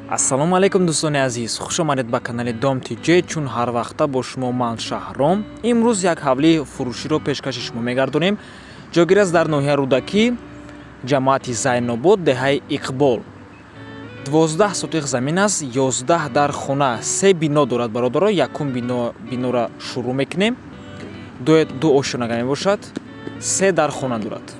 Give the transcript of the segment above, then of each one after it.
ассалому алайкум дӯстони азиз, хуш омадед ба канали DOM TJ. чун ҳар вақта бо шумо ман Шаҳром. имрӯз як ҳавли фурӯширо пешкаши шумо мегардонем. ҷойгир аст дар ноҳияи Рудакӣ, ҷамоати Зайнобод, деҳаи Иқбол. 12 сотиқ замин аст, 11 дар хона, 3 бино дорад бародаро. Якум биноро шурӯъ мекунем. ду ошонага мебошад, 3 дар хона дорад.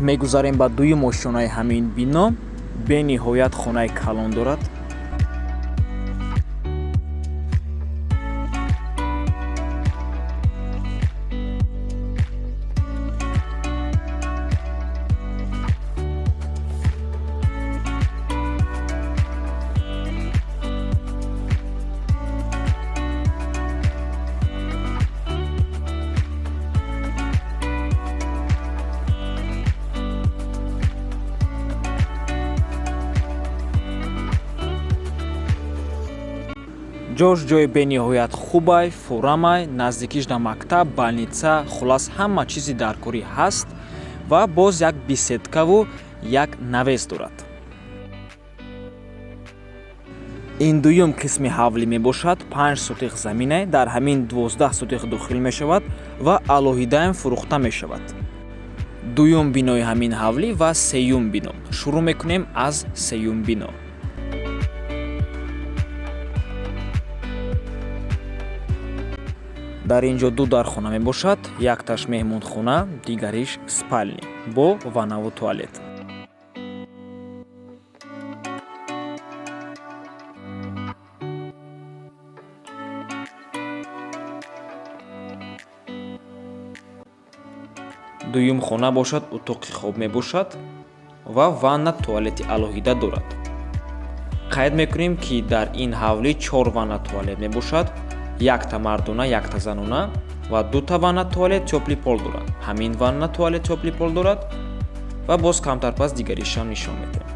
мегузарем ба дуюм ошонаи ҳамин бино. бениҳоят хонаи калон дорад. ҷош ҷои бениҳоят хубай, фурамай, наздикиш да мактаб, балница, хулас ҳама чизи даркорӣ ҳаст ва боз як беседкаву як навес дорад. ин дуюм қисми ҳавлӣ мебошад. 5 сотиқ замине дар ҳамин 12 сотиқ дохил мешавад ва алоҳидаам фурӯхта мешавад. дуюм бинои ҳамин ҳавлӣ ва сеюм бино. шурӯъ мекунем аз сеюм бино. дар ин ҷо ду дархона мебошад. якташ меҳмонхона, дигариш спални бо ванаву туалет. дуюм хона бошад, утоқи хоб мебошад ва ванна туалети алоҳида дорад. қайд мекунем ки дар ин ҳавлӣ 4 ванна туалет мебошад. якта мардона, якта занона ва дута ванна туалет тёпли пол дорад. ҳамин ванна туалет тёпли пол дорад ва боз камтар пас дигаришам нишон медиҳем.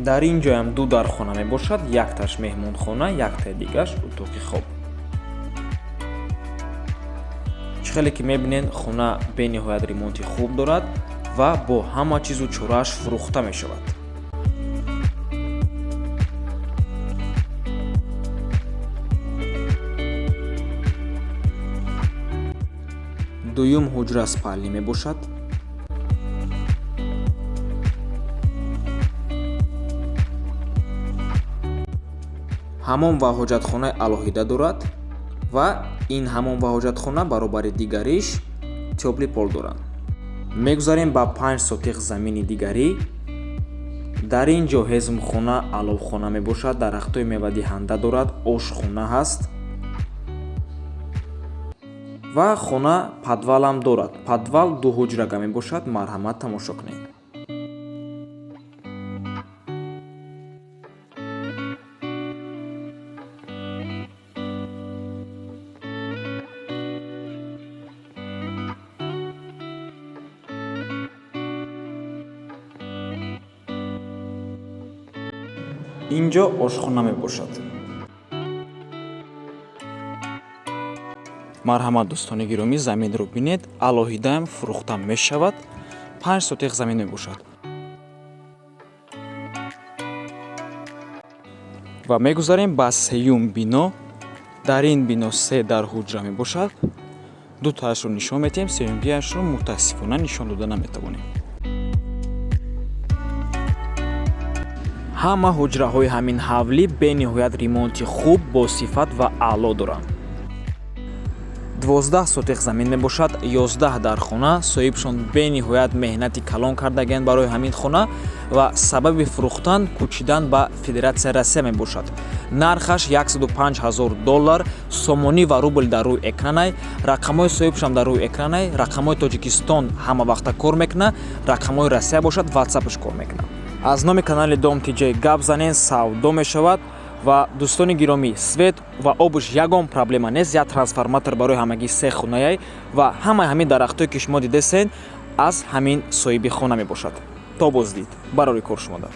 дар ин ҷоям ду дархона мебошад. якташ меҳмонхона, яктаи дигаш утоқи хоб. чӣ хеле ки мебинед, хона бениҳоят ремонти хуб дорад ва бо ҳама чизу чорааш фурӯхта мешавад. дуюм ҳуҷра спални мебошад. ҳамом ва ҳоҷатхонаи алоҳида дорад ва ин ҳамом ва ҳоҷатхона баробари дигариш тёпли пол дорад. мегузарем ба 5 сотиқ замини дигарӣ. дар ин ҷо ҳезмхона, аловхона мебошад. дарахтои мевадиҳанда дорад. ошхона ҳаст ва хона падвалам дорад. падвал ду ҳуҷрага мебошад. марҳамат тамошо кунед. инҷо ошхона мебошад. марҳамат дӯстони гиромӣ, заминро бинед. алоҳидаам фурӯхта мешавад. 5 сотиқ замин мебошад. ва мегузарем ба сеюм бино. дар ин бино 3 дар ҳуҷра мебошад. дутаашро нишон медиҳем, сеюмгиашро мутаассифона нишон дода наметавонем. ҳама ҳуҷраҳои ҳамин ҳавлӣ бениҳоят ремонти хуб, босифат ва аъло доранд. 12 сотиқ замин мебошад. 11 дар хона. соҳибшон бениҳоят меҳнати калон кардагиянд барои ҳамин хона ва сабаби фурӯхтан кӯчидан ба Федератсияи Россия мебошад. нархаш $105,000. сомонӣ ва рубл дар рӯи экранай. рақамҳои соҳибшам дар рӯи экранай. рақамҳои Тоҷикистон ҳама вақта кор мекунад. рақамҳои Россия бошад, WhatsApp-ш кор мекунад. аз номи канали DOM TJ гап занен, савдо мешавад ва дӯстони гиромӣ, свет ва обш ягон проблема нест. Як трансформатор барои ҳамагӣ се хонаи ва ҳамаи ҳамин дарахтое ки шумо дидесен аз ҳамин соҳиби хона мебошад. То боздид. Барори кор шумода.